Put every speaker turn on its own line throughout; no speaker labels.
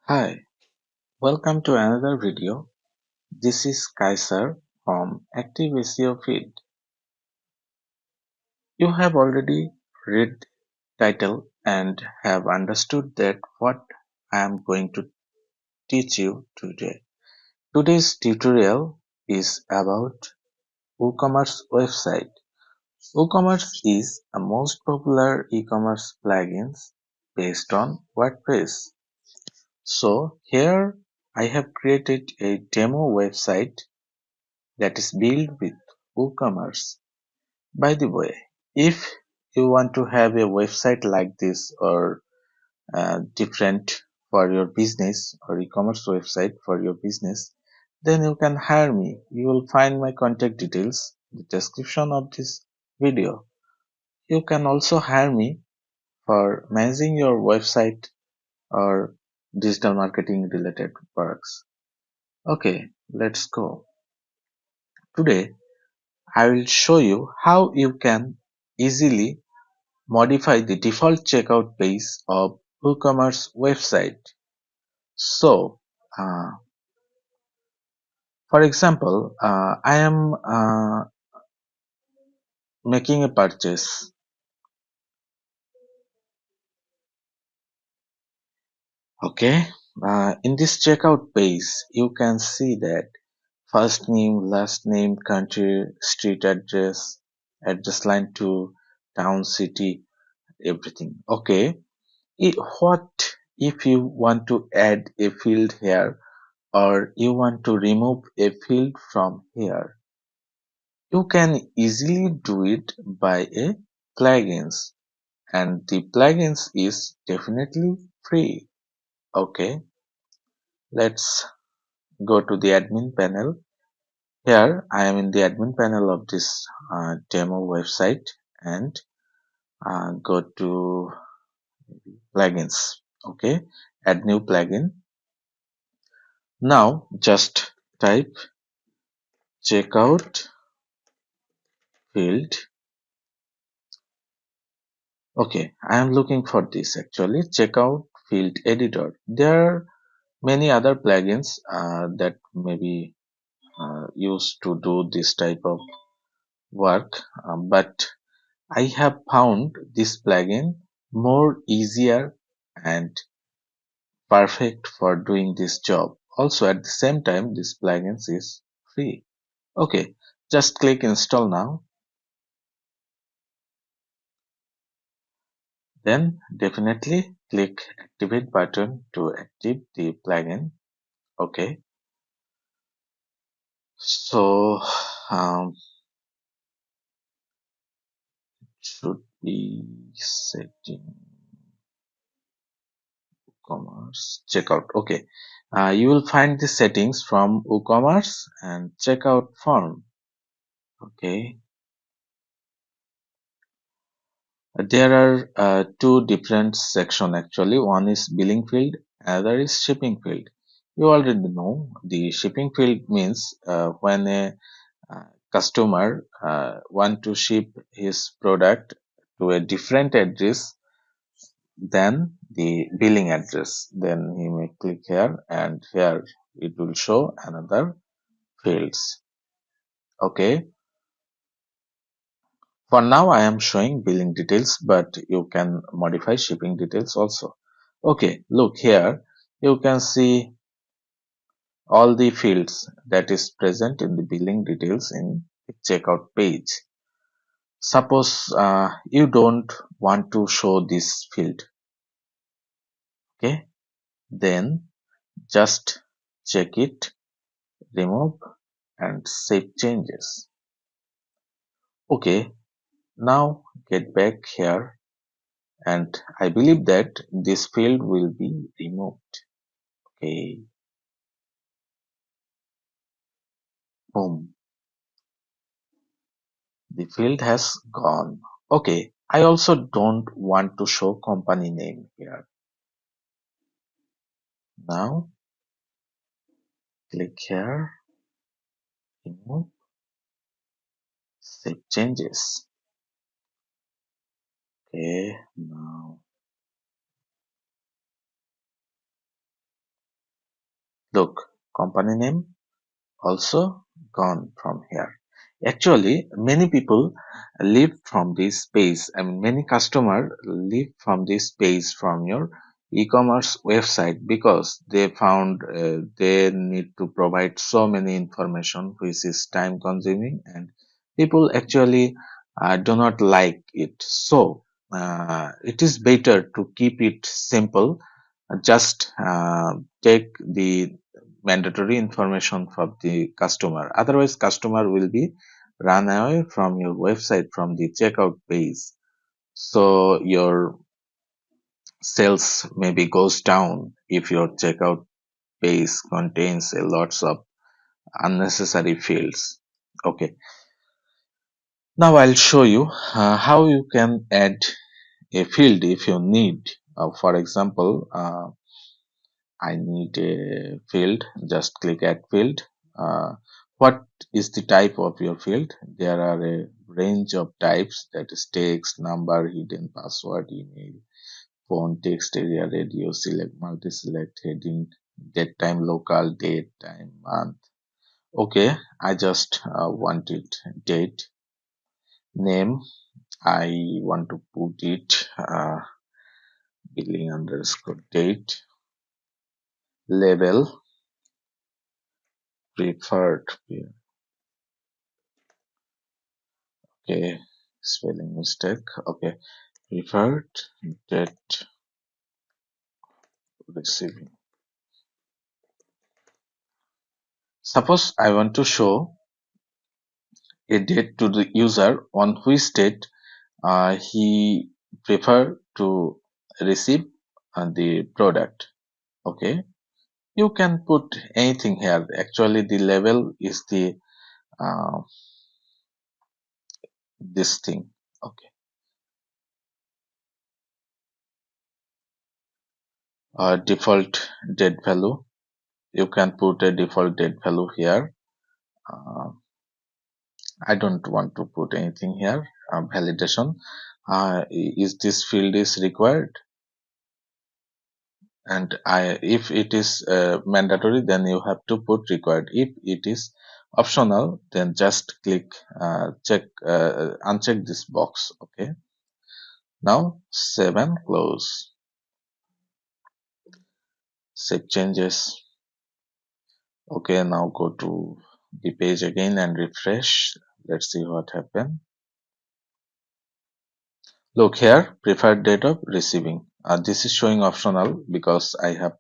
Hi, welcome to another video. This is Kaiser from Active SEO Feed. You have already read title and have understood that what I am going to teach you today. Today's tutorial is about WooCommerce website. WooCommerce is a most popular e-commerce plugins based on WordPress. So here I have created a demo website that is built with WooCommerce. By the way, if you want to have a website like this or different for your business or e-commerce website for your business, then you can hire me. You will find my contact details in the description of this video. You can also hire me for managing your website or digital marketing related works. Okay, let's go. Today I will show you how you can easily modify the default checkout page of WooCommerce website. So, for example, I am making a purchase. Okay, in this checkout page, you can see that first name, last name, country, street address, address line to town, city, everything. Okay, what if you want to add a field here or you want to remove a field from here? You can easily do it by a plugins, and the plugins is definitely free. Okay, let's go to the admin panel. Here I am in the admin panel of this demo website and go to plugins. Okay, add new plugin. Now just type checkout field. Okay, I am looking for this actually, checkout field editor. There are many other plugins that may be used to do this type of work, but I have found this plugin more easier and perfect for doing this job. Also at the same time, this plugin is free. Okay, just click install now. Then definitely click activate button to activate the plugin. Okay, so um, should be setting WooCommerce checkout. Okay, you will find the settings from WooCommerce and checkout form. Okay, there are two different section actually. One is billing field, another is shipping field. You already know the shipping field means when a customer want to ship his product to a different address than the billing address, then he may click here and here it will show another fields. Okay, for now I am showing billing details, but you can modify shipping details also. Okay, look here, you can see all the fields that is present in the billing details in the checkout page. Suppose you don't want to show this field. Okay, then just check it, remove and save changes. Okay, now get back here and I believe that this field will be removed. Okay, boom, the field has gone. Okay, I also don't want to show company name here. Now click here, remove, save changes. Okay, now Look, company name also gone from here. Actually, many people live from this page. I mean, many customers live from this page from your e-commerce website because they found they need to provide so many information which is time consuming, and people actually do not like it. So it is better to keep it simple. Just take the mandatory information from the customer. Otherwise, customer will be run away from your website from the checkout page. So your sales maybe goes down if your checkout page contains a lots of unnecessary fields. Okay, now I'll show you how you can add a field if you need. For example, I need a field. Just click add field. Uh, what is the type of your field? There are a range of types, that is text, number, hidden password, email, phone, text area, radio, select, multi-select, heading, date time, local, date, time, month. Okay, I just wanted date, name. I want to put it billing underscore date, label, preferred. Okay, spelling mistake. Okay, preferred date receiving. Suppose I want to show a date to the user on which date he prefer to receive the product. Okay, you can put anything here. Actually, the label is the uh, this thing. Okay, default date value. You can put a default date value here. Uh, I don't want to put anything here. Validation. Is this field is required? And if it is mandatory, then you have to put required. If it is optional, then just click uncheck this box. Okay. Now save and close. Save changes. Okay. Now go to the page again and refresh. Let's see what happened. Look here, preferred date of receiving. This is showing optional because I have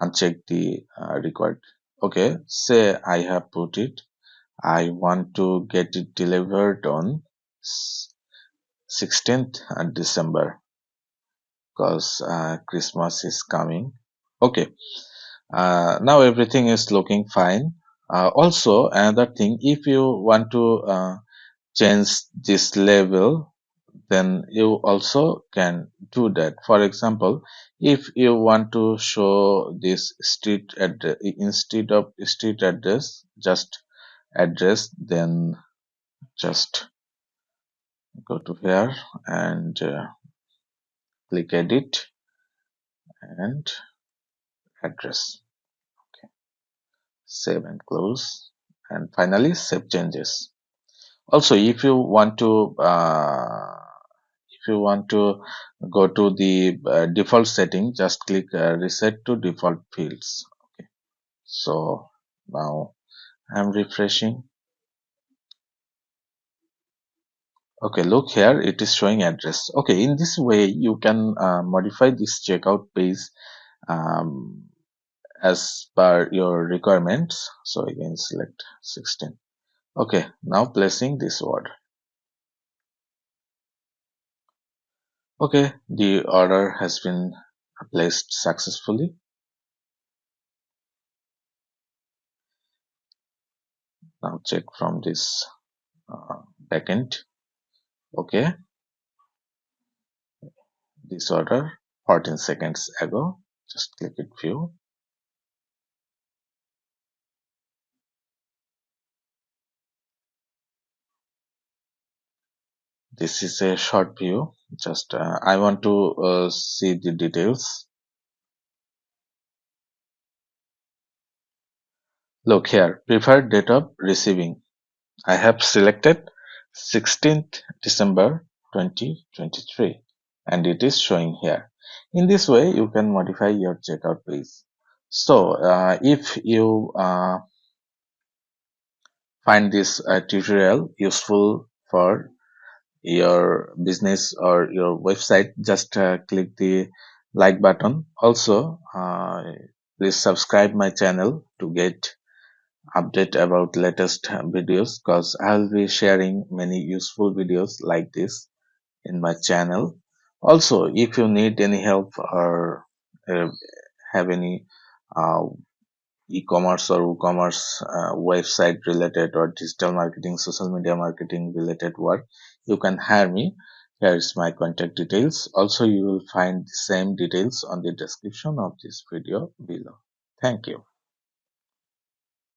unchecked the required. Okay, say I have put it. I want to get it delivered on 16th December because Christmas is coming. Okay, now everything is looking fine. Also, another thing, if you want to change this label, then you also can do that. For example, if you want to show this street address instead of street address, just address, then just go to here and click edit and address. Okay, save and close, and finally save changes. Also, if you want to go to the default setting, just click reset to default fields. Okay, so now I'm refreshing. Okay, look here, it is showing address. Okay, in this way you can modify this checkout page um, as per your requirements. So again select 16. Okay, now placing this order. Okay, the order has been placed successfully. Now check from this backend. Okay, this order 14 seconds ago. Just click it view. This is a short view. Just I want to see the details. Look here, preferred date of receiving. I have selected 16th December 2023 and it is showing here. In this way, you can modify your checkout page. So, if you find this tutorial useful for your business or your website, just click the like button. Also, please subscribe my channel to get update about latest videos because I'll be sharing many useful videos like this in my channel. Also, if you need any help or uh, have any uh, e-commerce or WooCommerce website related or digital marketing, social media marketing related work, you can hire me. Here is my contact details. Also, you will find the same details on the description of this video below. Thank you.